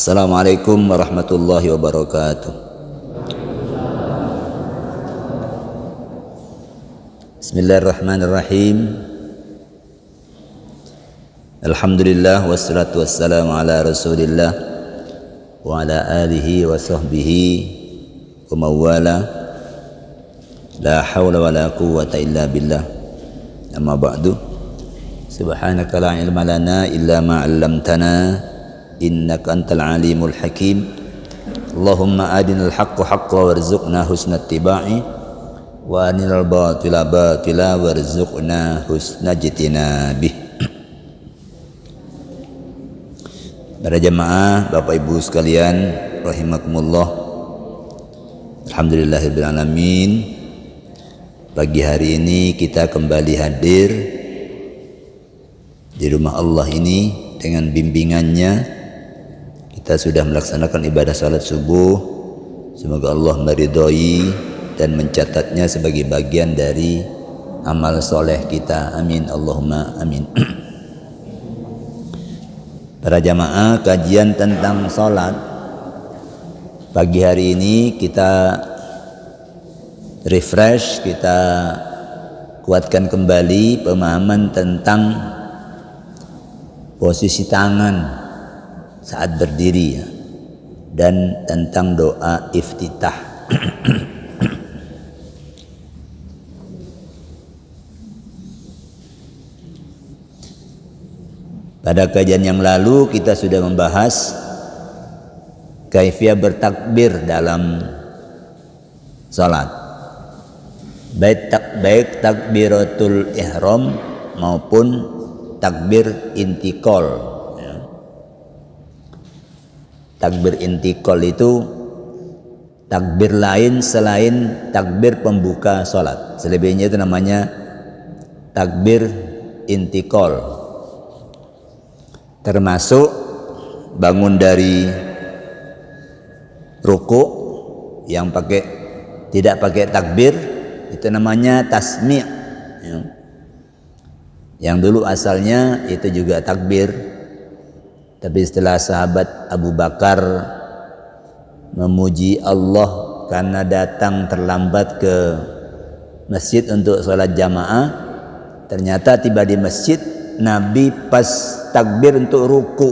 Assalamualaikum warahmatullahi wabarakatuh. Bismillahirrahmanirrahim. Alhamdulillah wassalatu wassalamu ala Rasulillah wa ala alihi wa sahbihi wa mawala. La hawla wa la quwwata illa billah. Amma ba'du. Subhanaka la ilma lana illa ma 'allamtana. Innaka antal alimul hakim. Allahumma adinal haqqa haqqa warzuqna husna ittiba'i wa arinal batila batila warzuqna husna ijtinabih. Para jamaah, Bapak Ibu sekalian rahimakumullah. Alhamdulillahirabbil alamin. Pagi hari ini kita kembali hadir di rumah Allah ini dengan bimbingannya. Kita sudah melaksanakan ibadah salat subuh. Semoga Allah meridhoi dan mencatatnya sebagai bagian dari amal soleh kita. Amin Allahumma amin. Para jamaah, kajian tentang salat pagi hari ini kita refresh, kita kuatkan kembali pemahaman tentang posisi tangan saat berdiri dan tentang doa iftitah. Pada kajian yang lalu kita sudah membahas kaifiyah bertakbir dalam salat, baik takbiratul ihram maupun takbir intikal. Takbir intikal itu takbir lain selain takbir pembuka sholat. Selebihnya itu namanya takbir intikal. Termasuk bangun dari ruku yang tidak pakai takbir, itu namanya tasmi'. Yang dulu asalnya itu juga takbir. Tapi setelah sahabat Abu Bakar memuji Allah karena datang terlambat ke masjid untuk sholat jamaah, ternyata tiba di masjid Nabi pas takbir untuk ruku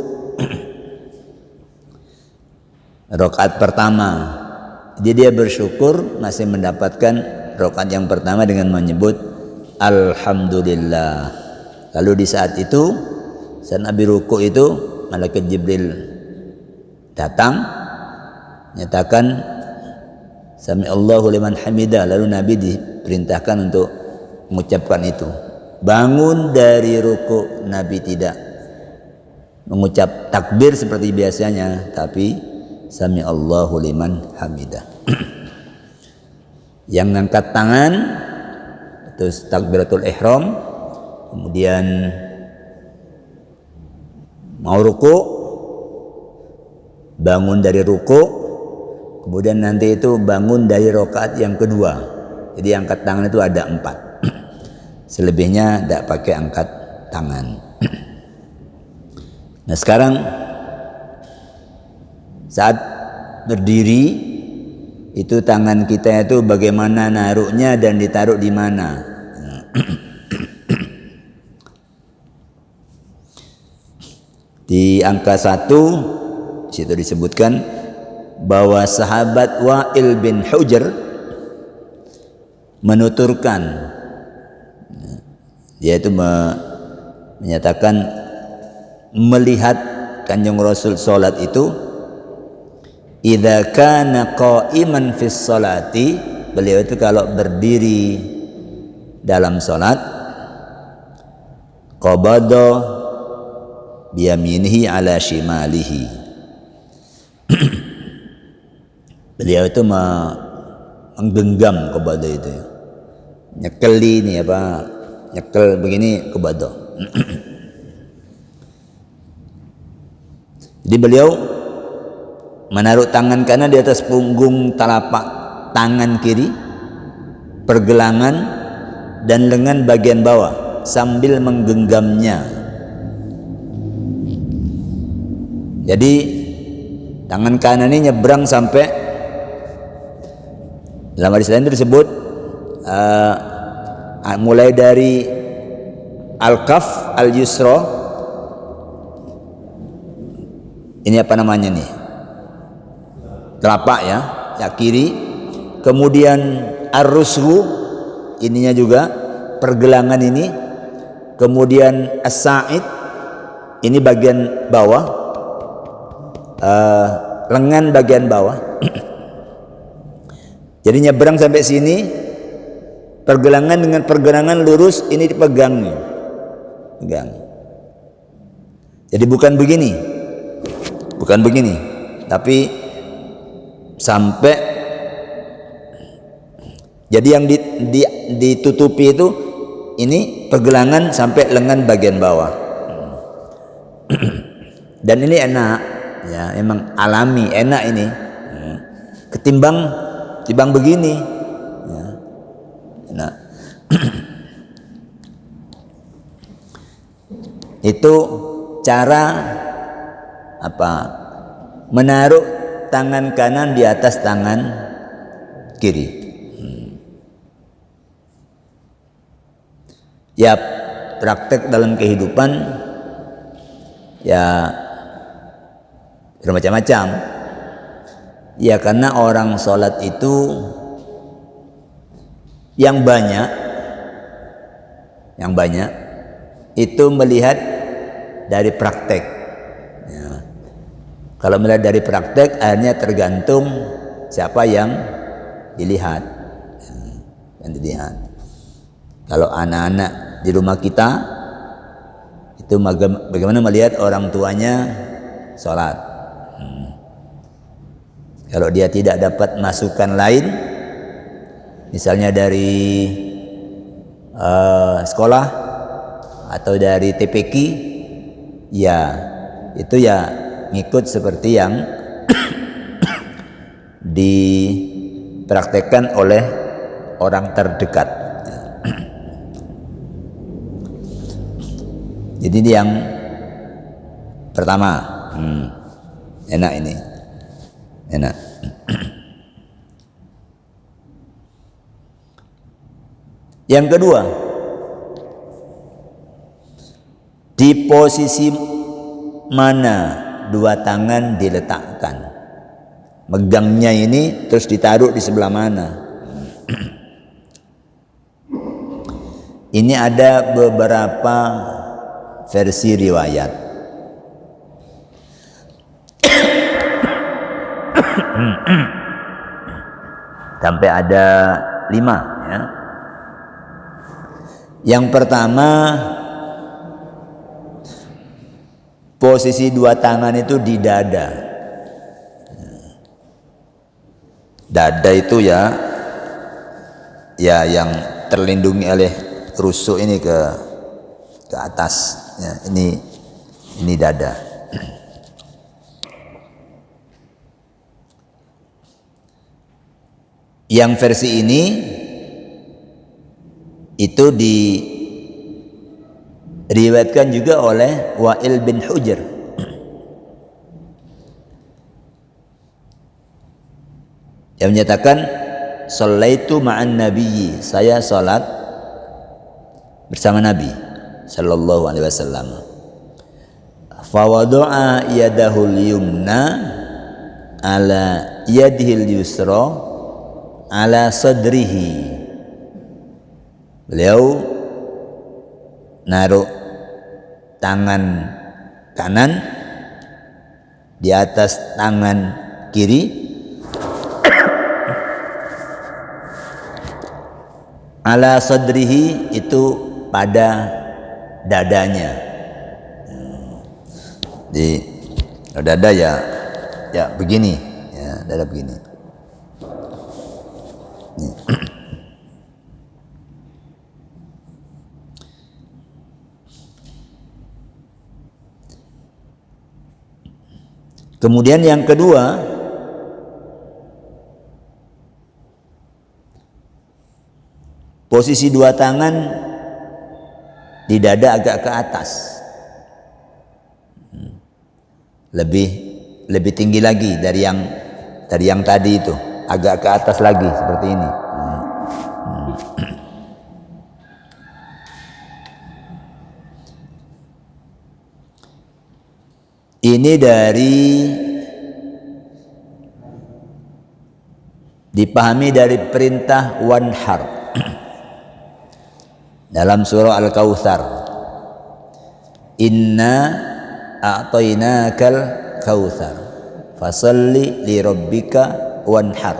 rakaat pertama. Jadi dia bersyukur masih mendapatkan rakaat yang pertama dengan menyebut Alhamdulillah. Lalu di saat itu saat Nabi ruku itu Malaikat Jibril datang nyatakan Sami Allahu liman hamidah. Lalu Nabi diperintahkan untuk mengucapkan itu. Bangun dari ruku, Nabi tidak mengucap takbir seperti biasanya, tapi Sami Allahu liman hamidah. Yang ngangkat tangan itu takbiratul ihram, kemudian mau ruku, bangun dari ruku, kemudian nanti itu bangun dari rakaat yang kedua. Jadi angkat tangan itu ada 4. Selebihnya tidak pakai angkat tangan. Nah sekarang saat berdiri itu tangan kita itu bagaimana naruhnya dan ditaruh di mana. Di angka 1 situ disebutkan bahwa sahabat Wa'il bin Hujr menuturkan, yaitu menyatakan melihat Kanjeng Rasul salat itu idza kana qa'iman fis salati, beliau itu kalau berdiri dalam salat qabada biyaminihi ala shimalihi. Beliau itu menggenggam kepada itu, nyekeli ini nyekel begini kepada. Jadi beliau menaruh tangan kanan di atas punggung telapak tangan kiri, pergelangan dan lengan bagian bawah sambil menggenggamnya. Jadi Tangan kanan ini nyebrang sampai, dalam hadis lain itu disebut mulai dari al-kaf al-yusra, ini apa namanya nih, telapak ya kiri, kemudian ar-rusghu, ininya juga pergelangan ini, kemudian as-sa'id, ini bagian bawah, lengan bagian bawah. Jadi nyebrang sampai sini, pergelangan dengan pergelangan lurus ini dipegang nih, pegang. Jadi bukan begini, tapi sampai, jadi yang ditutupi itu ini pergelangan sampai lengan bagian bawah. Dan ini enak ya, emang alami, enak ini, ketimbang begini ya, enak. Itu cara apa, menaruh tangan kanan di atas tangan kiri. Ya praktek dalam kehidupan ya bermacam-macam ya, karena orang sholat itu yang banyak itu melihat dari praktek ya. Kalau melihat dari praktek akhirnya tergantung siapa yang dilihat ya, Kalau anak-anak di rumah kita itu bagaimana melihat orang tuanya sholat. Kalau dia tidak dapat masukan lain, misalnya dari sekolah atau dari TPQ, ya itu ya ngikut seperti yang dipraktekkan oleh orang terdekat. Jadi ini yang pertama, enak ini, enak. Yang kedua, di posisi mana dua tangan diletakkan, megangnya ini terus ditaruh di sebelah mana. Ini ada beberapa versi riwayat. Sampai ada 5 ya. Yang pertama, posisi dua tangan itu di dada. Dada itu ya yang terlindungi oleh rusuk ini ke atas ya, ini dada. Yang versi ini itu diriwayatkan juga oleh Wa'il bin Hujr. Yang menyatakan shallaitu ma'an nabiyyi, saya salat bersama Nabi sallallahu alaihi wasallam. Fa wada'a yadahul yumna ala yadihil yusra ala sadrihi. Beliau naruh tangan kanan di atas tangan kiri, ala sadrihi itu pada dadanya. Di dada ya begini ya, dada begini. Nih. Kemudian yang kedua, posisi dua tangan di dada agak ke atas, lebih lebih tinggi lagi dari yang tadi itu, agak ke atas lagi seperti ini. Ini dipahami dari perintah wanhar dalam surah Al-Kautsar. Inna a'tainakal kautsar fasalli li rabbika wanhar.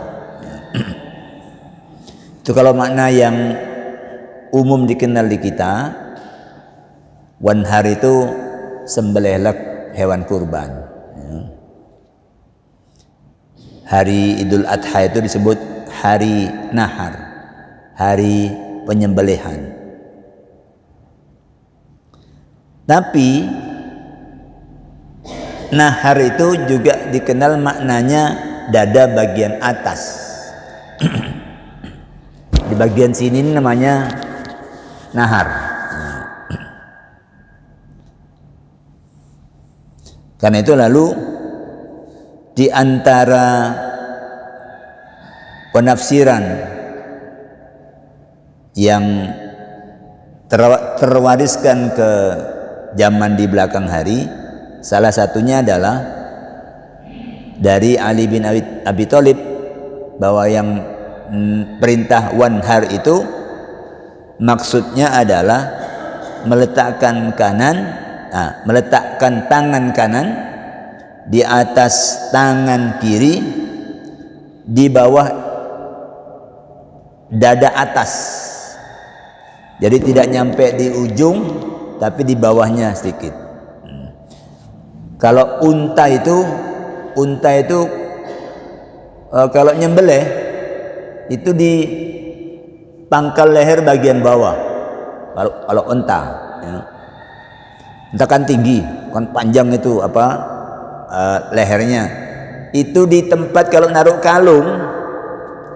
Itu kalau makna yang umum dikenal di kita. Wanhar itu sembelihlah hewan kurban. Hari Idul Adha itu disebut hari nahar, hari penyembelihan. Tapi nahar itu juga dikenal maknanya dada bagian atas. Di bagian sini namanya nahar. Karena itu lalu di antara penafsiran yang terwariskan ke zaman di belakang hari, salah satunya adalah dari Ali bin Abi Thalib, bahwa yang perintah wanhar itu maksudnya adalah meletakkan tangan kanan di atas tangan kiri di bawah dada atas. Jadi tidak nyampe di ujung, tapi di bawahnya sedikit. Kalau unta itu kalau nyembelih itu di pangkal leher bagian bawah. Kalau unta, ya. Unta kan tinggi, kan panjang itu lehernya. Itu di tempat kalau naruh kalung,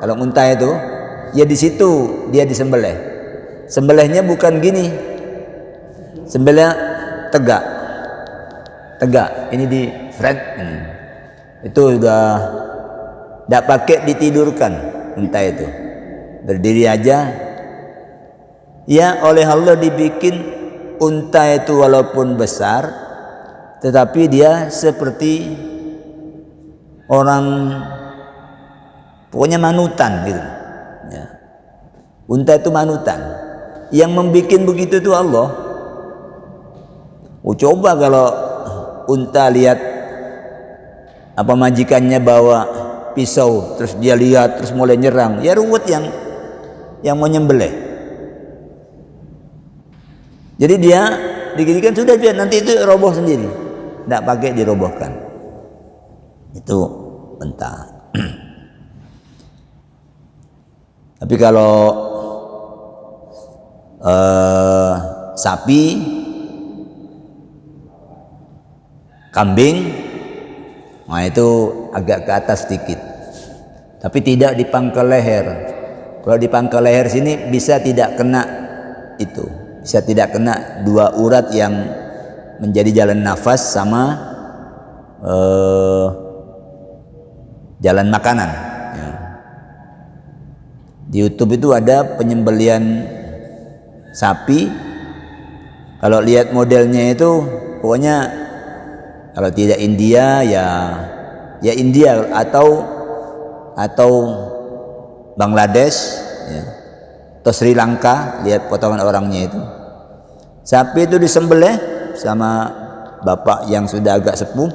kalau unta itu, ya di situ dia disembelih. Sembelihnya bukan gini, sembelih tegak. Ini di fret. Itu sudah tidak pakai ditidurkan unta itu, berdiri aja. Ya, oleh Allah dibikin unta itu walaupun besar, tetapi dia seperti orang, pokoknya manutan gitu. Ya. Unta itu manutan. Yang membikin begitu itu Allah. Coba kalau unta lihat majikannya bawa pisau, terus dia lihat terus mulai nyerang, ya ruwet yang mau nyembelih. Jadi dia diginikan sudah, biar nanti itu roboh sendiri, tidak pakai dirobohkan. Itu unta. Tapi kalau sapi, kambing, nah itu agak ke atas sedikit, tapi tidak di pangkal leher. Kalau di pangkal leher sini bisa tidak kena itu, bisa tidak kena dua urat yang menjadi jalan nafas sama jalan makanan. Ya. Di YouTube itu ada penyembelian sapi. Kalau lihat modelnya itu, pokoknya kalau tidak India ya India atau Bangladesh, ya, atau Sri Lanka. Lihat potongan orangnya itu. Sapi itu disembelih sama bapak yang sudah agak sepuh.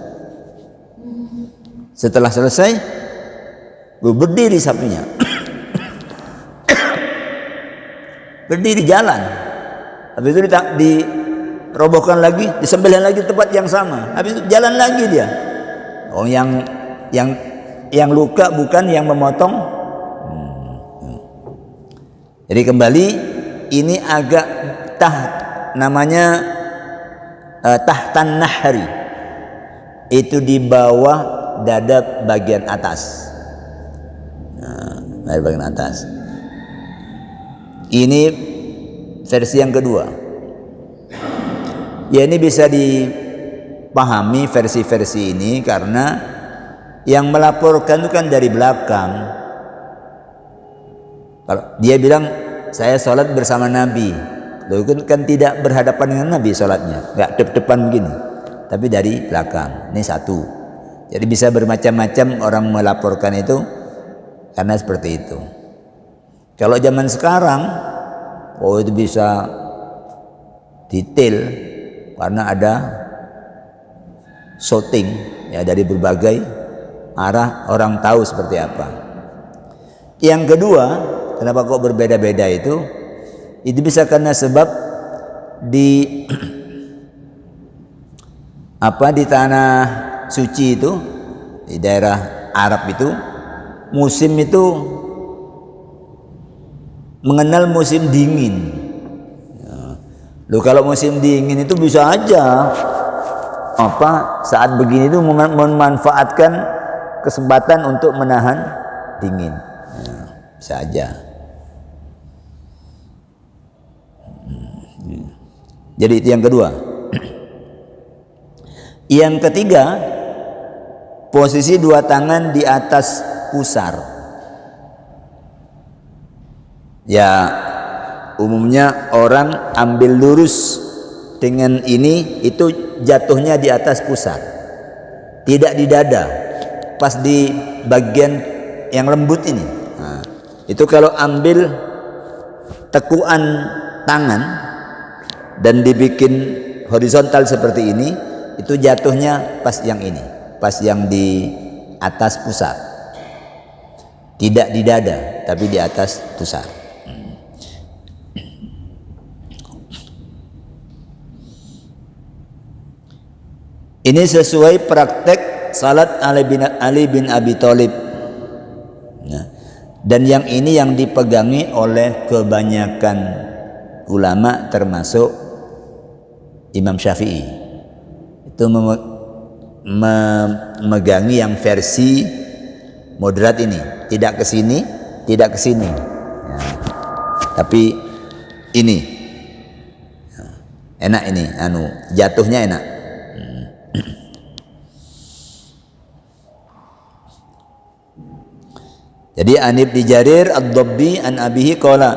Setelah selesai, berdiri sapinya. Berdiri jalan. Habis itu dirobohkan lagi, disembelih lagi tempat yang sama. Habis itu jalan lagi dia. Oh, yang luka bukan yang memotong. Jadi kembali, ini agak namanya tahtan nahri. Itu di bawah dada bagian atas. Dari bagian atas. Ini versi yang kedua. Ya, ini bisa pahami versi-versi ini karena yang melaporkan itu kan dari belakang. Kalau dia bilang saya sholat bersama Nabi, loh kan tidak berhadapan dengan Nabi sholatnya, nggak depan begini, tapi dari belakang. Ini satu. Jadi bisa bermacam-macam orang melaporkan itu karena seperti itu. Kalau zaman sekarang, oh itu bisa detail karena ada shooting ya dari berbagai arah, orang tahu seperti apa. Yang kedua, kenapa kok berbeda-beda itu bisa karena sebab di di tanah suci itu, di daerah Arab itu, musim itu mengenal musim dingin. Loh kalau musim dingin itu bisa aja saat begini itu memanfaatkan kesempatan untuk menahan dingin. Bisa aja. Jadi itu yang kedua. Yang ketiga, posisi dua tangan di atas pusar. Ya, umumnya orang ambil lurus dengan ini itu jatuhnya di atas pusar, tidak di dada, pas di bagian yang lembut ini. Nah, itu kalau ambil tekuan tangan dan dibikin horizontal seperti ini, itu jatuhnya pas yang ini, pas yang di atas pusar, tidak di dada tapi di atas pusar. Ini sesuai praktek salat Ali bin Abi Thalib. Nah, dan yang ini yang dipegangi oleh kebanyakan ulama termasuk Imam Syafi'i. Itu memegangi yang versi moderat ini, tidak ke sini, tidak ke sini. Ya. Tapi ini enak ini, jatuhnya enak. Jadi Anib di Jarir Ad-Dabbi an abihi qala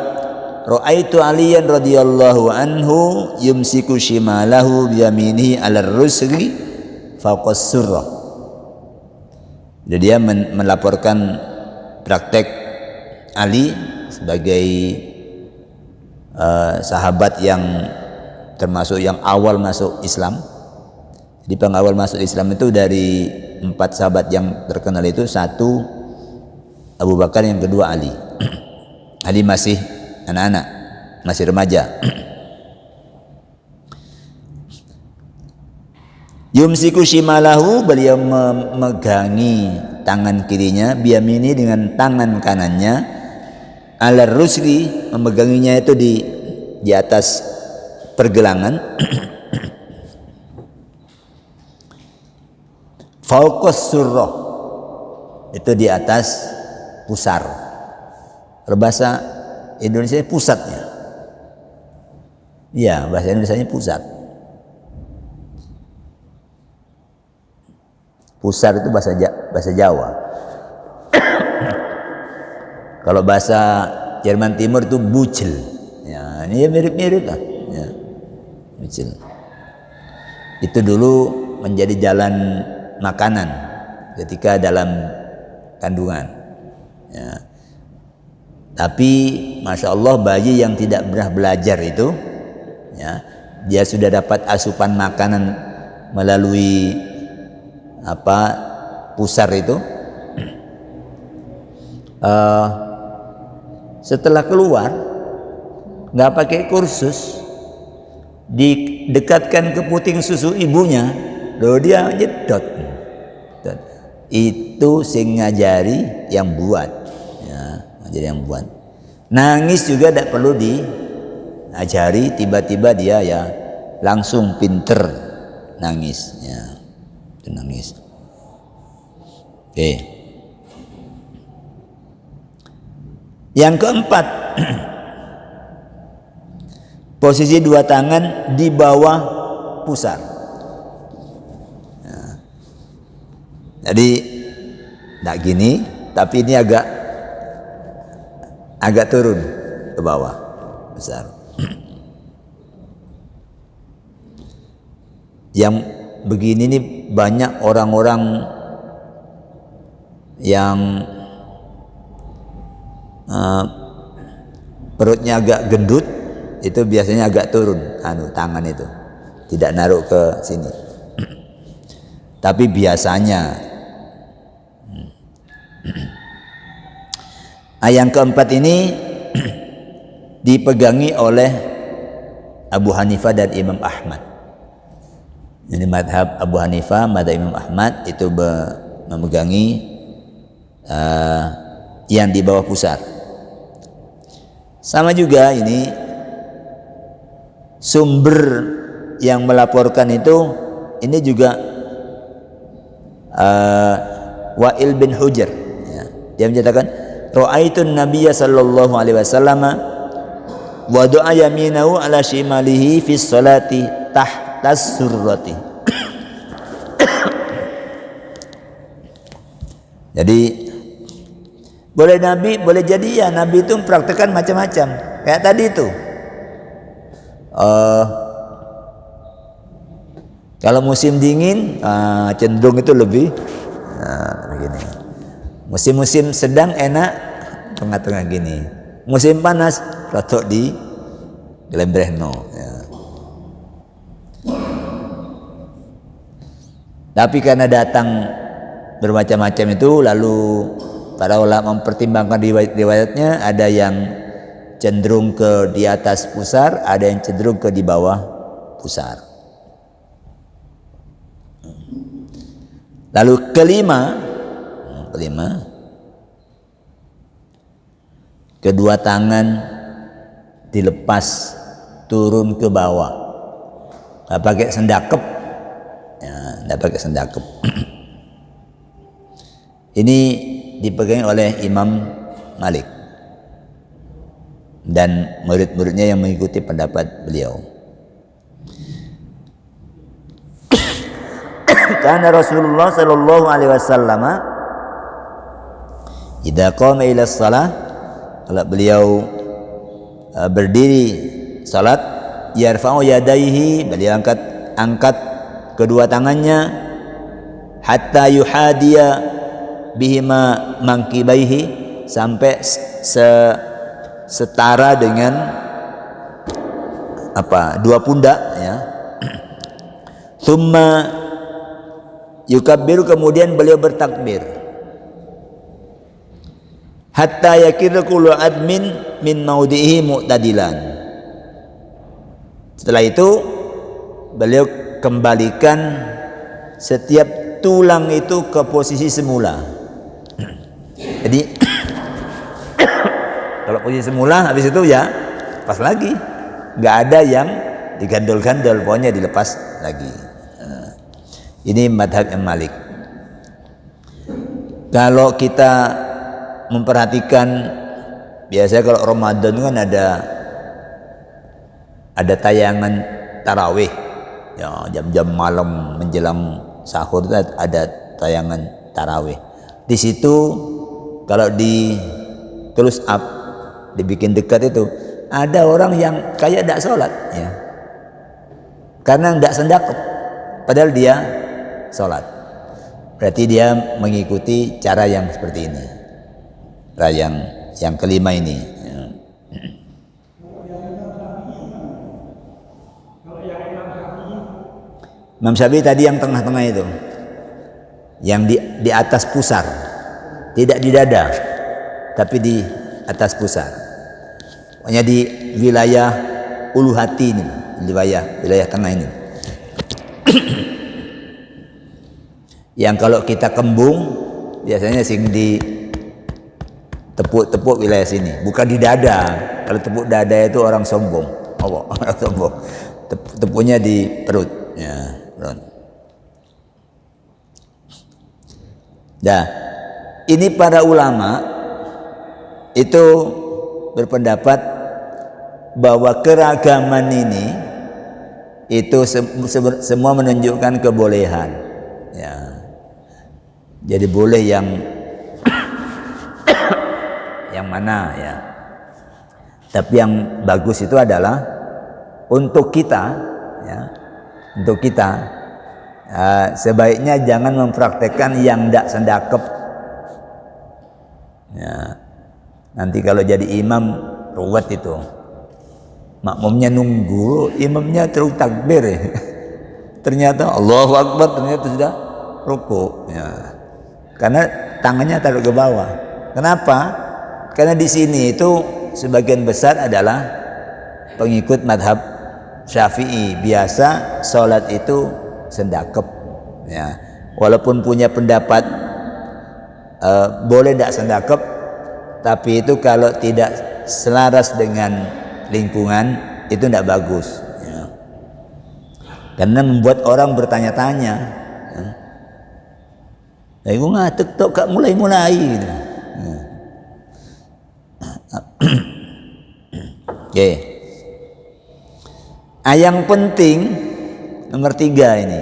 ra'aitu Aliyan radhiyallahu anhu yumsiku shimalahu biyaminihi 'ala ar-rusri fawqa as-surrah. Jadi dia melaporkan praktek Ali sebagai sahabat yang termasuk yang awal masuk Islam. Jadi pengawal masuk Islam itu dari 4 sahabat yang terkenal itu, satu Abu Bakar, yang kedua Ali. Ali masih anak-anak, masih remaja. Yumsiku shimalahu, beliau memegangi tangan kirinya, biyamini dengan tangan kanannya, ala rusli, memeganginya itu di atas pergelangan, fauqas surrah, itu di atas pusar. Kalau bahasa Indonesia pusatnya. Iya, bahasa Indonesianya pusat. Pusar itu bahasa Jawa. Kalau bahasa Jerman Timur itu bucel. Ya, ini mirip-mirip lah. Ya, bucel. Itu dulu menjadi jalan makanan ketika dalam kandungan. Ya. Tapi masya Allah, bayi yang tidak pernah belajar itu, ya, dia sudah dapat asupan makanan melalui pusar itu. Setelah keluar, nggak pakai kursus, didekatkan ke puting susu ibunya, loh dia jedot. Itu sing ngajari yang buat. Jadi yang buat nangis juga tidak perlu diajari, tiba-tiba dia ya langsung pinter nangis, ya nangis. Oke. Yang keempat, posisi dua tangan di bawah pusar. Jadi tidak gini, tapi ini agak turun ke bawah besar. Yang begini nih banyak orang-orang yang perutnya agak gendut, itu biasanya agak turun tangan itu, tidak naruh ke sini. Tapi biasanya yang keempat ini dipegangi oleh Abu Hanifah dan Imam Ahmad. Jadi madhab Abu Hanifah, madhab Imam Ahmad itu memegangi yang di bawah pusar. Sama juga ini sumber yang melaporkan itu, ini juga Wa'il bin Hujr, ya. Dia menyatakan ra'aitun nabiyya sallallahu alaihi wasallam wa du'a yaminahu ala shimalihi fi sholati tahta surrati. Jadi boleh jadi ya Nabi itu mempraktikkan macam-macam. Kayak tadi itu. Kalau musim dingin cenderung itu lebih begini. Musim-musim sedang enak tengah-tengah gini. Musim panas rotok di Glembrehno. Ya. Tapi karena datang bermacam-macam itu, lalu para ulama mempertimbangkan riwayatnya, ada yang cenderung ke di atas pusar, ada yang cenderung ke di bawah pusar. Lalu kelima, kedua tangan dilepas turun ke bawah, nggak pakai sendakep, ya, nggak pakai sendakep. Ini dipegang oleh Imam Malik dan murid-muridnya yang mengikuti pendapat beliau. Karena Rasulullah sallallahu alaihi wasallam idza qama ila shalah, kalau beliau berdiri salat, yarfa'u yadayhi, beliau angkat kedua tangannya, hatta yuhadiya bihima mangkibaihi, sampai setara dengan dua pundak, ya. Thumma yukabbiru, kemudian beliau bertakbir, hatta yakir kullu admin min maudihi mu'tadilan. Setelah itu beliau kembalikan setiap tulang itu ke posisi semula. Jadi kalau posisi semula, habis itu ya pas lagi, nggak ada yang digandol-gandol, pokoknya dilepas lagi. Ini madhab Imam Malik. Kalau kita memperhatikan, biasanya kalau Ramadan kan ada tayangan tarawih, ya, jam-jam malam menjelang sahur itu ada tayangan tarawih. Di situ kalau di close up, dibikin dekat itu, ada orang yang kayak tidak sholat, ya, karena tidak sendakep, padahal dia sholat. Berarti dia mengikuti cara yang seperti ini, cara yang kelima ini. Imam Syafi'i tadi yang tengah-tengah itu, yang di atas pusar, tidak di dada, tapi di atas pusar. Pokoknya di wilayah ulu hati ini, wilayah tengah ini. Yang kalau kita kembung biasanya sing di tepuk wilayah sini, bukan di dada. Kalau tepuk dada itu orang sombong, orang sombong. Tepuknya di perut, ya, perut. Nah, ini para ulama itu berpendapat bahwa keragaman ini itu semua menunjukkan kebolehan, ya. Jadi boleh yang mana ya. Tapi yang bagus itu adalah untuk kita ya, untuk kita sebaiknya jangan mempraktekkan yang tidak sendakep ya. Nanti kalau jadi imam ruwet itu, makmumnya nunggu, imamnya terus takbir ya. Ternyata Allahu Akbar, ternyata sudah ruku ya. Karena tangannya taruh ke bawah. Kenapa? Karena di sini itu sebagian besar adalah pengikut madhab Syafi'i. Biasa sholat itu sendakep ya. Walaupun punya pendapat boleh tidak sendakep, tapi itu kalau tidak selaras dengan lingkungan itu tidak bagus ya. Karena membuat orang bertanya-tanya ya. Nah, iku ngatek tok gak mulai-mulai gitu. Ya. Oke. Yang penting nomor 3 ini.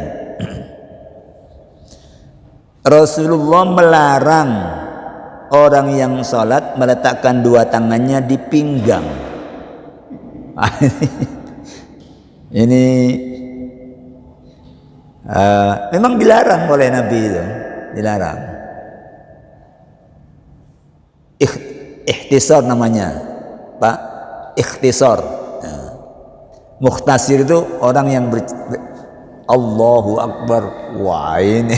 Rasulullah melarang orang yang sholat meletakkan 2 tangannya di pinggang. Ini memang dilarang oleh Nabi itu, dilarang. Ikhtisar namanya, Pak. Ikhtisar. Mukhtasir itu orang yang Allahu Akbar. Wah ini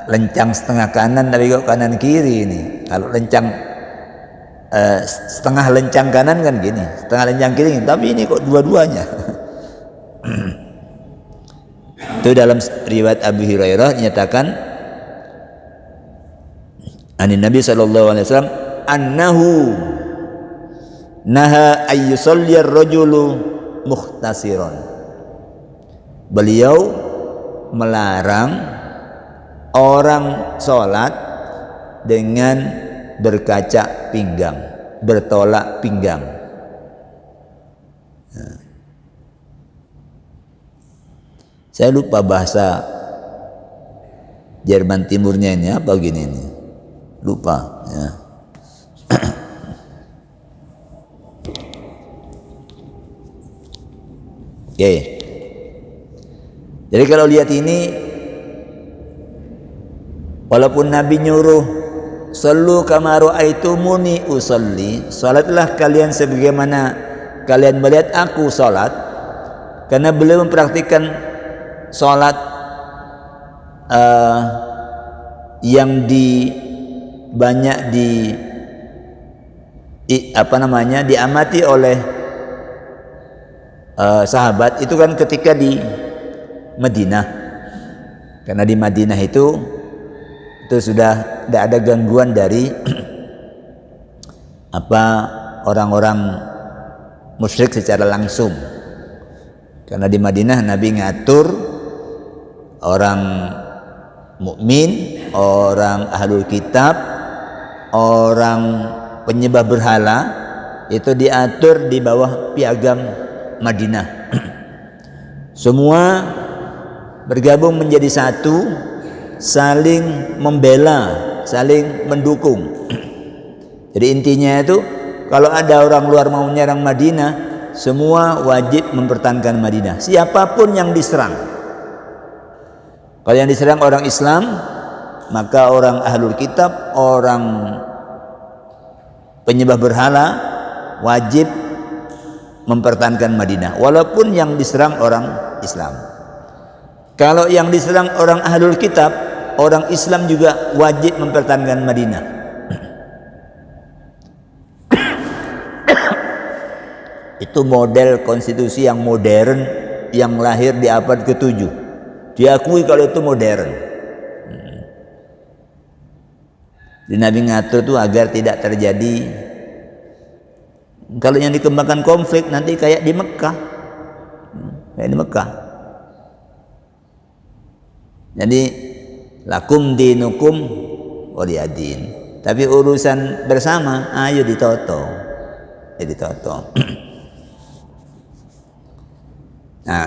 lencang setengah kanan tapi kok kanan kiri ini. Kalau lencang setengah lencang kanan kan gini, setengah lencang kiri, tapi ini kok dua-duanya. Itu dalam riwayat Abu Hurairah dinyatakan Nabi sallallahu alaihi wasallam annahu naha ayyusalli ar-rajulu muhtasiran. Beliau melarang orang sholat dengan berkaca pinggang, bertolak pinggang. Saya lupa bahasa Jerman Timurnya ini apa gini ini, lupa ya. Oke. Jadi kalau lihat ini, walaupun Nabi nyuruh sallu kama ra'aitumuni usolli, salatlah kalian sebagaimana kalian melihat aku salat, karena beliau mempraktikkan salat yang banyak diamati oleh sahabat itu kan ketika di Madinah, karena di Madinah itu sudah tidak ada gangguan dari orang-orang musyrik secara langsung. Karena di Madinah Nabi ngatur orang mukmin, orang ahlul kitab, orang penyembah berhala itu diatur di bawah piagam Madinah. Semua bergabung menjadi satu, saling membela, saling mendukung. Jadi intinya itu kalau ada orang luar mau menyerang Madinah, semua wajib mempertahankan Madinah, siapapun yang diserang. Kalau yang diserang orang Islam, maka orang ahlul kitab, orang penyembah berhala wajib mempertahankan Madinah, walaupun yang diserang orang Islam. Kalau yang diserang orang ahlul kitab, orang Islam juga wajib mempertahankan Madinah. Itu model konstitusi yang modern, yang lahir di abad ke-7. Diakui kalau itu modern. Di Nabi ngatur itu agar tidak terjadi, kalau yang dikembangkan konflik nanti kayak di Mekah. Kayak di Mekah. Jadi lakum dinukum waliyadin. Tapi urusan bersama ayo ditoto. Ya ditoto. Nah,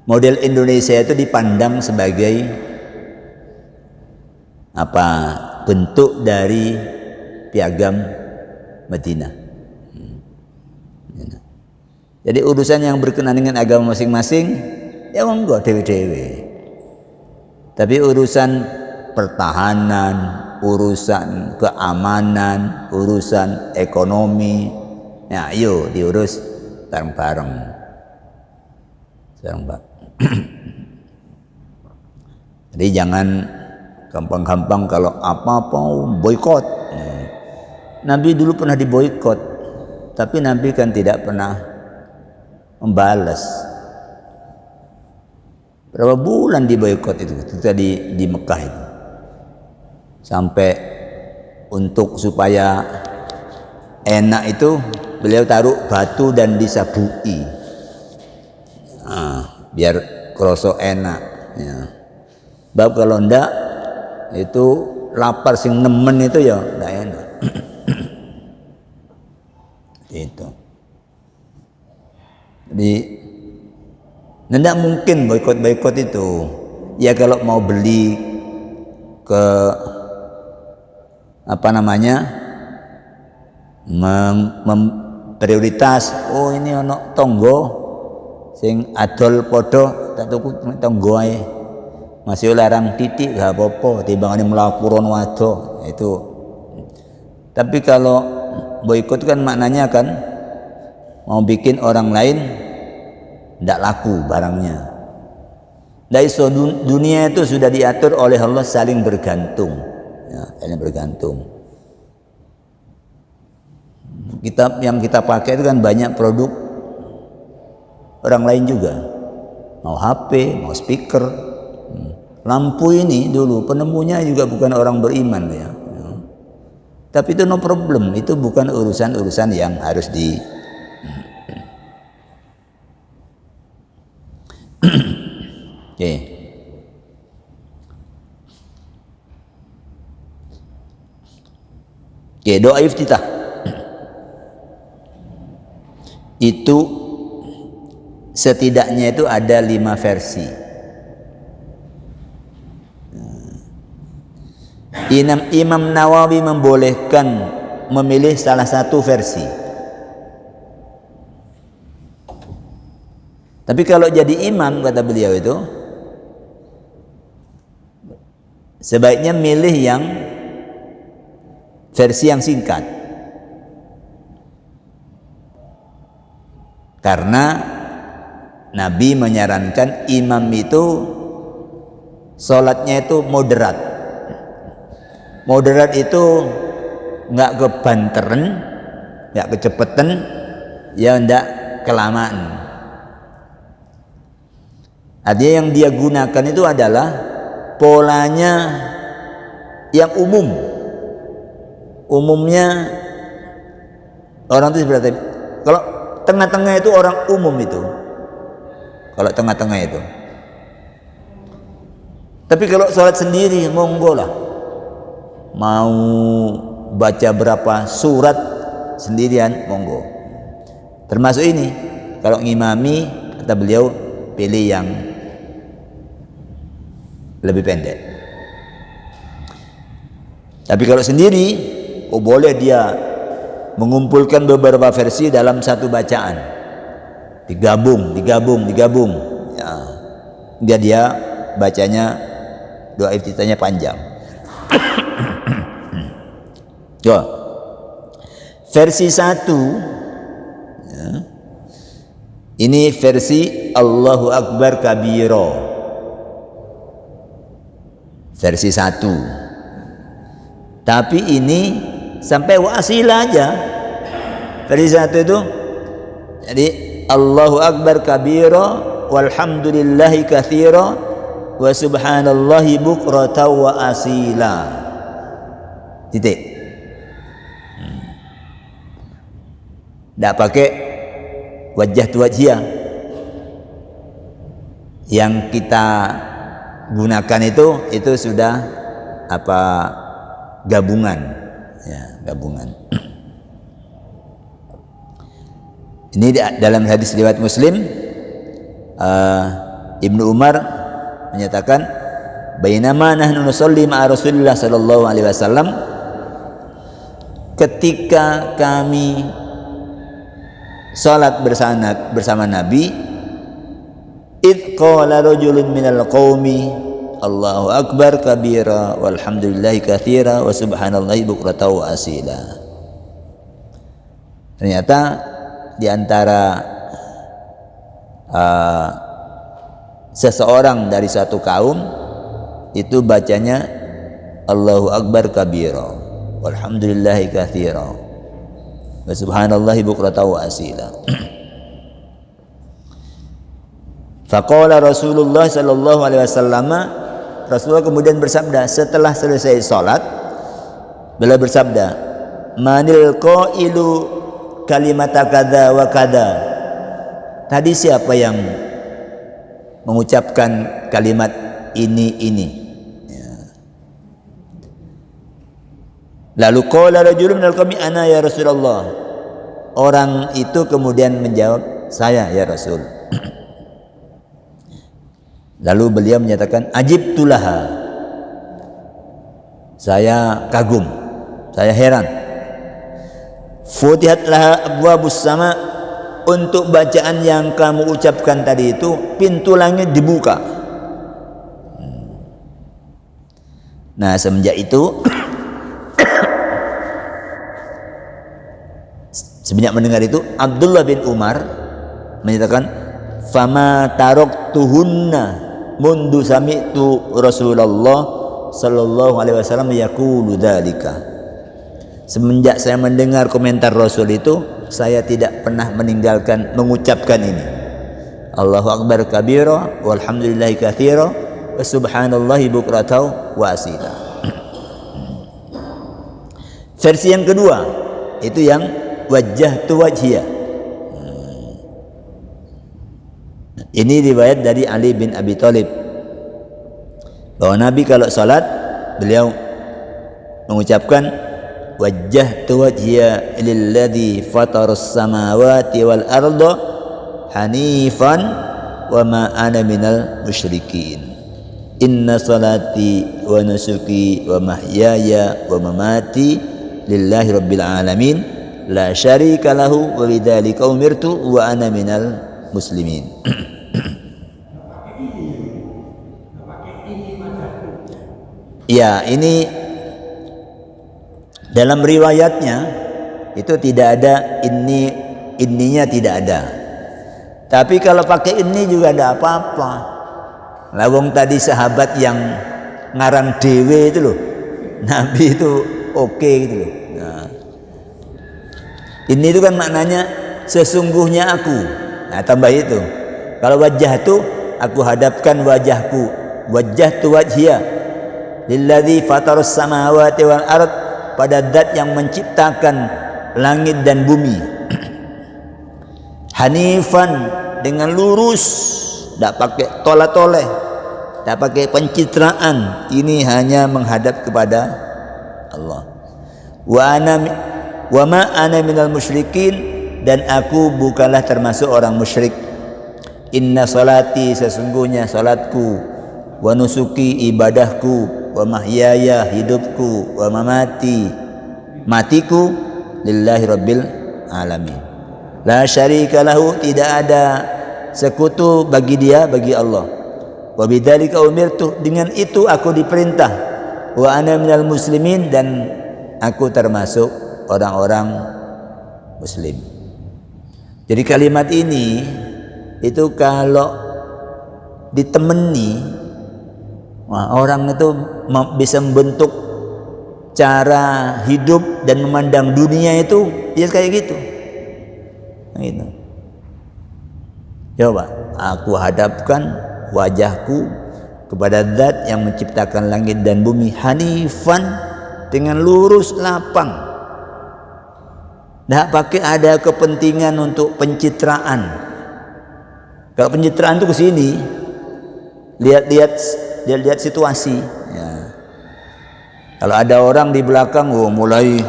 model Indonesia itu dipandang sebagai apa, bentuk dari piagam Madinah. Jadi urusan yang berkenaan dengan agama masing-masing ya monggo dewe-dewe. Tapi urusan pertahanan, urusan keamanan, urusan ekonomi, ya ayo diurus bareng-bareng. Jadi jangan gampang-gampang kalau apa-apa boikot. Nabi dulu pernah diboikot, tapi Nabi kan tidak pernah membalas. Berapa bulan diboikot itu tadi di Mekah itu, sampai untuk supaya enak itu beliau taruh batu dan disabui, biar kroso enak ya. Bab kalau ndak itu lapar sing nemen itu ya ndak enak. Itu jadi tidak mungkin boikot itu. Ya kalau mau beli ke apa namanya prioritas, oh ini ono tonggo sing adol podo tak tuku tonggo ae masih larang titik gak apa-apa timbangane mlaku rono wado itu. Tapi kalau boikot kan maknanya kan mau bikin orang lain tidak laku barangnya. Dari dunia itu sudah diatur oleh Allah saling bergantung, ya, saling bergantung. Kitab yang kita pakai itu kan banyak produk orang lain juga, mau HP, mau speaker, lampu ini dulu penemunya juga bukan orang beriman ya. Tapi itu no problem, itu bukan urusan yang harus di Oke. Oke, doa iftitah itu setidaknya itu ada 5 versi. Imam Nawawi membolehkan memilih salah satu versi. Tapi kalau jadi imam, kata beliau itu, sebaiknya milih yang versi yang singkat. Karena Nabi menyarankan imam itu sholatnya itu moderat. Moderat itu nggak kebanteran, nggak kecepetan, ya nggak kelamaan. Artinya yang dia gunakan itu adalah polanya yang umum. Umumnya orang itu seperti kalau tengah-tengah itu orang umum itu. Kalau tengah-tengah itu. Tapi kalau sholat sendiri monggo lah. Mau baca berapa surat sendirian monggo. Termasuk ini kalau ngimami kata beliau pilih yang lebih pendek. Tapi kalau sendiri, boleh dia mengumpulkan beberapa versi dalam satu bacaan, digabung. Ya, dia bacanya doa iftitahnya panjang. Yo, versi 1, ya, ini versi Allahu Akbar kabiro. Versi 1. Tapi ini sampai wasilah aja. Versi 1 itu jadi Allahu Akbar kabiro walhamdulillahi katsira wa subhanallahi bukrata wa asila. Titik. Tidak pakai wajah tu wajhiah. Yang kita gunakan itu sudah apa, gabungan ya, gabungan. Ini dalam hadis riwayat Muslim, Ibnu Umar menyatakan, bainama nahnu nusalli ma'a Rasulillah sallallahu alaihi wasallam, ketika kami salat bersama Nabi, id qala rajulun minal qaumi Allahu akbar kabira walhamdulillahi katsira wa subhanallahi bukratan wa asila. Ternyata di antara seseorang dari satu kaum itu bacanya Allahu akbar kabira walhamdulillahi katsira wa subhanallahi bukratan wa asila. Faqala Rasulullah sallallahu alaihi wasallam, Rasulullah kemudian bersabda setelah selesai salat, beliau bersabda, manil qailu kalimata kadza wa kadza. Tadi siapa yang mengucapkan kalimat ini. Ya. Lalu qala rajulun minal qaumi ana ya Rasulullah. Orang itu kemudian menjawab, saya ya Rasul. Lalu beliau menyatakan, ajibtulaha, saya kagum, saya heran. Futihat laha abwabus sama, untuk bacaan yang kamu ucapkan tadi itu pintu langit dibuka. Nah, semenjak itu semenjak mendengar itu, Abdullah bin Umar menyatakan, fama taraktuhunna mundu sami'tu Rasulullah sallallahu alaihi wasallam yaqulu dzalika. Semenjak saya mendengar komentar Rasul itu, saya tidak pernah meninggalkan mengucapkan ini. Allahu akbar kabira walhamdulillahi katsira wa subhanallahi bukratan wa asila. Versi yang kedua itu yang wajjahtu wajhiya. Ini riwayat dari Ali bin Abi Thalib, bahwa Nabi kalau salat beliau mengucapkan wajjahtu wajhiya lilladzi fatarus samawati wal arda hanifan wa ma ana minal musyrikin. Inna salati wa nusuki wa mahyaya wa mamati lillahi rabbil alamin la syarika lahu wa bidzalika umirtu wa ana minal muslimin. Ya, ini dalam riwayatnya itu tidak ada ininya tidak ada. Tapi kalau pakai ini juga ada apa-apa. Lawang tadi sahabat yang ngarang dewe itu loh, Nabi itu oke gitu loh. Nah, ini itu kan maknanya sesungguhnya aku. Nah, tambah itu. Kalau wajah itu aku hadapkan wajahku. Wajjahtu wajhiya lilladzi fatarus samawati wal ard, pada zat yang menciptakan langit dan bumi. Hanifan, dengan lurus, tidak pakai toleh-toleh, tidak pakai pencitraan. Ini hanya menghadap kepada Allah. Wa ma ana minal musyrikin, dan aku bukanlah termasuk orang musyrik. Inna salati, sesungguhnya salatku, wa nusuki, ibadahku, wa mahyaya, hidupku, wa mamati, matiku, lillahi rabbil alamin. La syarika lahu, tidak ada sekutu bagi dia, bagi Allah. Wa bidzalika umirtu, dengan itu aku diperintah. Wa ana minal muslimin, dan aku termasuk orang-orang muslim. Jadi kalimat ini itu kalau ditemani, orang itu bisa membentuk cara hidup dan memandang dunia itu ya kayak gitu. Gitu. Coba aku hadapkan wajahku kepada zat yang menciptakan langit dan bumi, hanifan, dengan lurus lapang. Tidak pakai ada kepentingan untuk pencitraan. Kalau pencitraan itu ke sini, lihat situasi. Ya. Kalau ada orang di belakang, mulai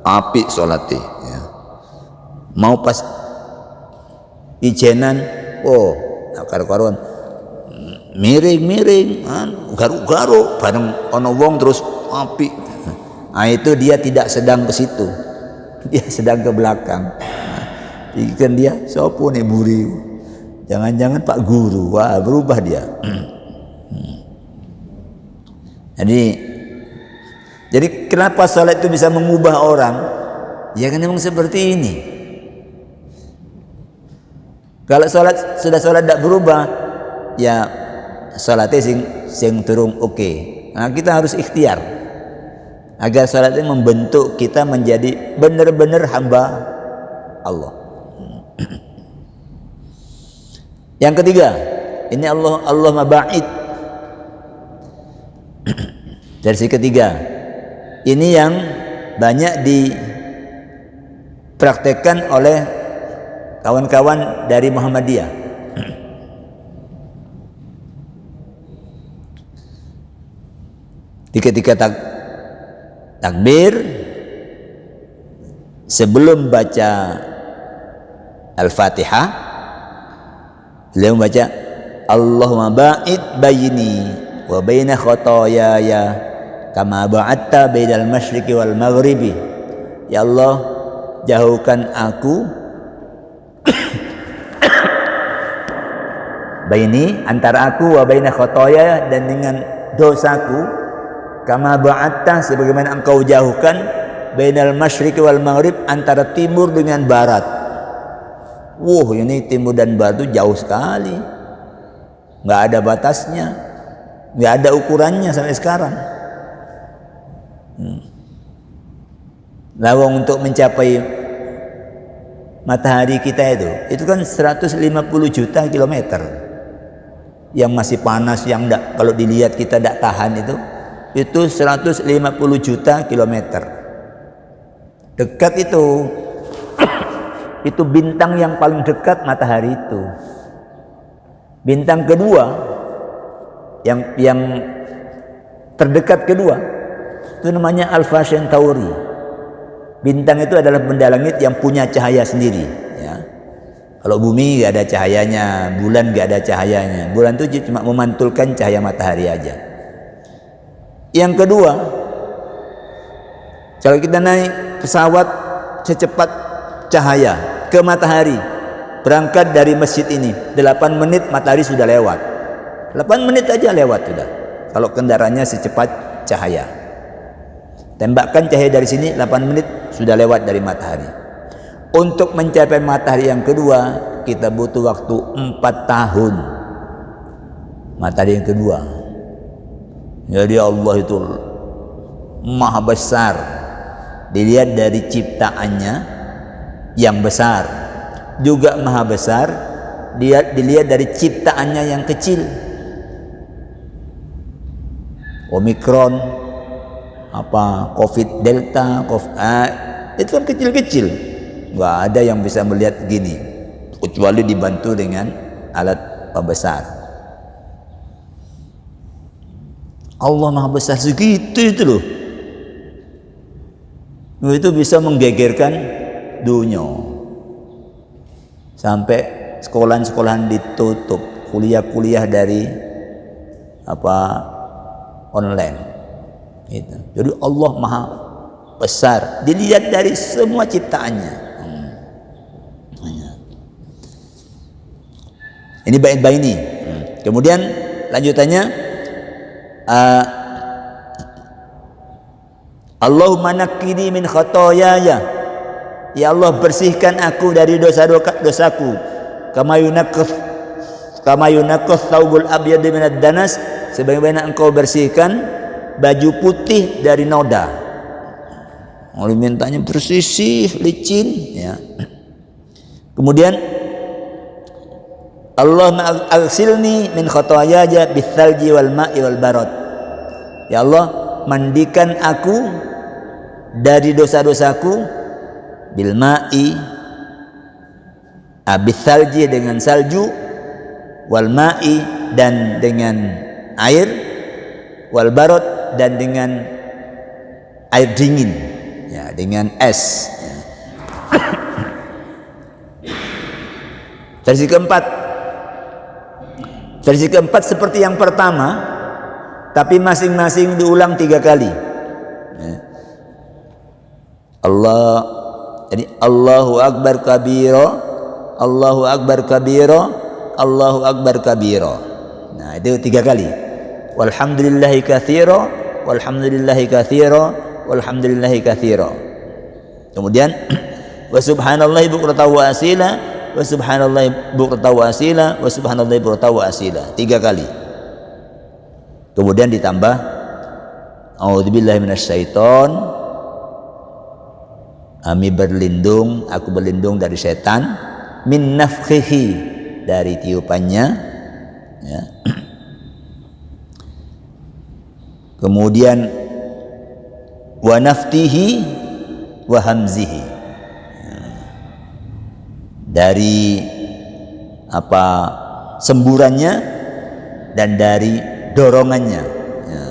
apik sholatnya. Ya. Mau pas ijenan, karo-karuan miring-miring garuk-garuk bareng ono wong terus api. Nah, itu dia tidak sedang ke situ, dia sedang ke belakang. Ikan dia sopo nih buri, jangan-jangan Pak Guru. Wah, berubah dia. Jadi kenapa salat itu bisa mengubah orang? Ya kan memang seperti ini. Kalau salat sudah salat tidak berubah, ya salatnya sing turung oke. Nah, kita harus ikhtiar agar salat itu membentuk kita menjadi benar-benar hamba Allah. Yang ketiga, ini Allah maba'id. Versi ketiga, ini yang banyak dipraktekkan oleh kawan-kawan dari Muhammadiyah. Di ketika takbir, sebelum baca Al-Fatihah, beliau membaca Allahumma ba'id baini wa baina khotoyaya kama ba'atta bainal masyriqi wal maghribi. Ya Allah, jauhkan aku baini, antara aku wa baina khotoyaya, dan dengan dosaku, kama ba'atta, sebagaimana engkau jauhkan bainal masyriqi wal maghrib, antara timur dengan barat. Ini timur dan barat itu jauh sekali, nggak ada batasnya, nggak ada ukurannya sampai sekarang. Lawang untuk mencapai matahari kita itu kan 150 juta kilometer, yang masih panas, yang kalau dilihat kita tidak tahan, itu 150 juta kilometer. Dekat itu bintang yang paling dekat matahari itu. Bintang kedua yang terdekat kedua itu namanya Alpha Centauri. Bintang itu adalah benda langit yang punya cahaya sendiri, ya. Kalau bumi nggak ada cahayanya, bulan nggak ada cahayanya. Bulan itu cuma memantulkan cahaya matahari aja. Yang kedua, kalau kita naik pesawat secepat cahaya ke matahari, berangkat dari masjid ini 8 menit matahari sudah lewat. 8 menit aja lewat sudah, kalau kendaraannya secepat cahaya. Tembakkan cahaya dari sini, 8 menit sudah lewat dari matahari. Untuk mencapai matahari yang kedua, kita butuh waktu 4 tahun. Matahari yang kedua. Jadi Allah itu maha besar. Dilihat dari ciptaannya yang besar, juga maha besar dilihat dari ciptaannya yang kecil. Omikron, Covid Delta, itu kan kecil-kecil, nggak ada yang bisa melihat gini kecuali dibantu dengan alat pembesar. Allah maha besar segitu itu loh. Itu bisa menggegerkan dunia, sampai sekolahan-sekolahan ditutup, kuliah-kuliah dari online gitu. Jadi Allah maha besar dilihat dari semua ciptaannya. Ini bait-bait ini. Kemudian lanjutannya, Allahumma naqqini min khotoyaya. Ya Allah, bersihkan aku dari dosa-dosaku. Kama yunaqqas thawbul abyad minad danas, sebagaimana engkau bersihkan baju putih dari noda. Oleh mintanya bersih, licin, ya. Kemudian Allahumma aghsilni min khotoyaya bithalji wal ma'i wal barad. Ya Allah, mandikan aku dari dosa-dosaku, bil ma'i, bithalji dengan salju, wal ma'i dan dengan air, wal barad dan dengan air dingin, ya, dengan es, ya. Versi keempat, Versi keempat seperti yang pertama, tapi masing-masing diulang 3 kali. Jadi Allahu Akbar kabira, Allahu Akbar kabira, Allahu Akbar kabira. Nah, itu 3 kali. Walhamdulillahi katsira, walhamdulillahi katsira, walhamdulillahi katsira. Kemudian wa subhanallahi bukratan wa asila, wa subhanallahi bukratan wa asila, wa subhanallahi bukratan wa asila. 3 kali. Kemudian ditambah a'udzubillahi minasyaiton, aku berlindung dari setan, min nafkhihi, dari tiupannya, ya. Kemudian wa naftihi wa hamzihi, dari semburannya dan dari dorongannya. Ya.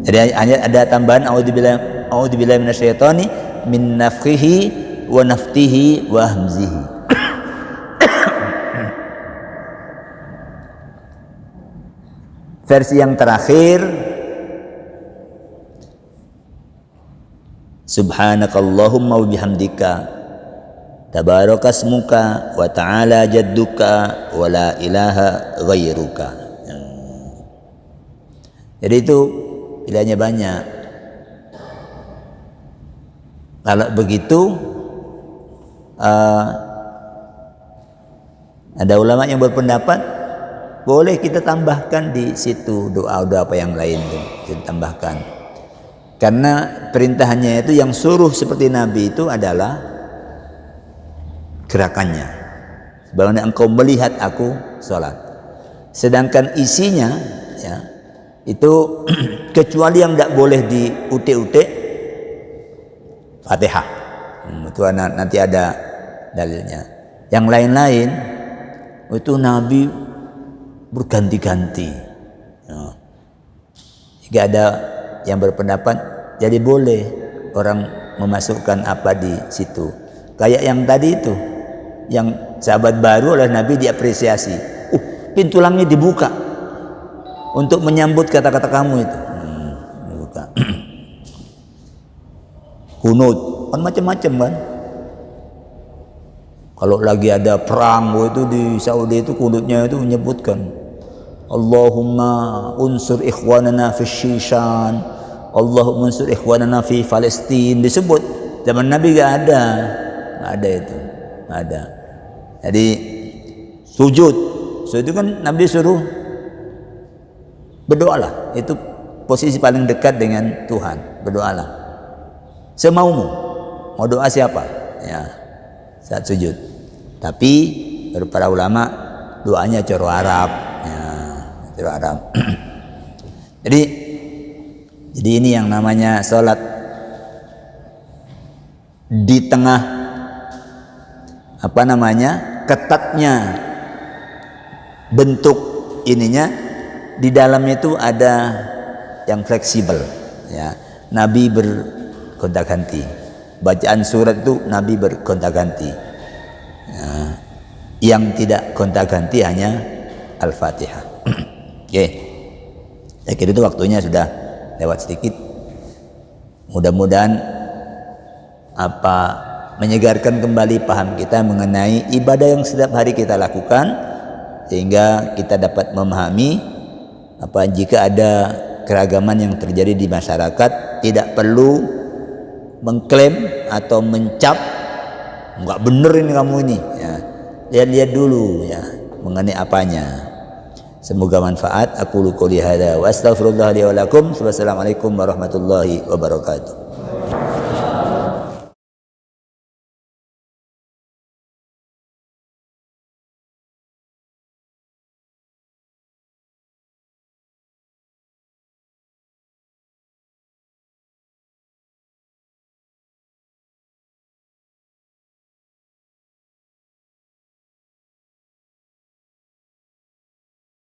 Jadi ada tambahan a'udzubillahi minasyaitonir min nafkhihi wa naftihi wa hamzihi. Versi yang terakhir, subhanakallahumma wa bihamdika tabarakasmuka wa ta'ala jadduka wa la ilaha ghairuka. Jadi itu pilihannya banyak. Kalau begitu ada ulama yang berpendapat boleh kita tambahkan di situ doa-doa apa yang lain tuh kita tambahkan. Karena perintahannya itu yang suruh seperti Nabi itu adalah gerakannya. Sebagaimana engkau melihat aku sholat. Sedangkan isinya, ya, itu kecuali yang tidak boleh diutik-utik, Fatihah. Itu nanti ada dalilnya. Yang lain-lain itu Nabi berganti-ganti. Jika ada yang berpendapat jadi boleh orang memasukkan apa di situ. Kayak yang tadi itu, yang sahabat baru oleh Nabi diapresiasi. Pintu langit dibuka untuk menyambut kata-kata kamu itu. Dibuka. Kunut kan macam-macam kan. Kalau lagi ada perang itu di Saudi itu kunutnya itu menyebutkan Allahumma unsur ikhwanana fi Shishan, Allahumma unsur ikhwanana fi Palestin, disebut. Zaman Nabi gak ada itu, gak ada. Jadi sujud itu kan Nabi suruh berdoalah, itu posisi paling dekat dengan Tuhan, berdoalah semaumu. Mau doa siapa? Ya, saat sujud. Tapi para ulama doanya cara Arab, ya, cara Arab. jadi ini yang namanya sholat di tengah ketatnya bentuk ininya, di dalamnya itu ada yang fleksibel, ya. Nabi bergonta-ganti, bacaan surat itu Nabi bergonta-ganti. Ya. Yang tidak gonta-ganti hanya Al-Fatihah. Oke. Saya kira itu waktunya sudah lewat sedikit. Mudah-mudahan menyegarkan kembali paham kita mengenai ibadah yang setiap hari kita lakukan, sehingga kita dapat memahami jika ada keragaman yang terjadi di masyarakat, tidak perlu mengklaim atau mencap nggak bener ini kamu ini, ya. Lihat dulu, ya, mengenai apanya. Semoga manfaat. Aku qouli hadza wa astaghfirullah li wa lakum. Wassalamualaikum warahmatullahi wabarakatuh.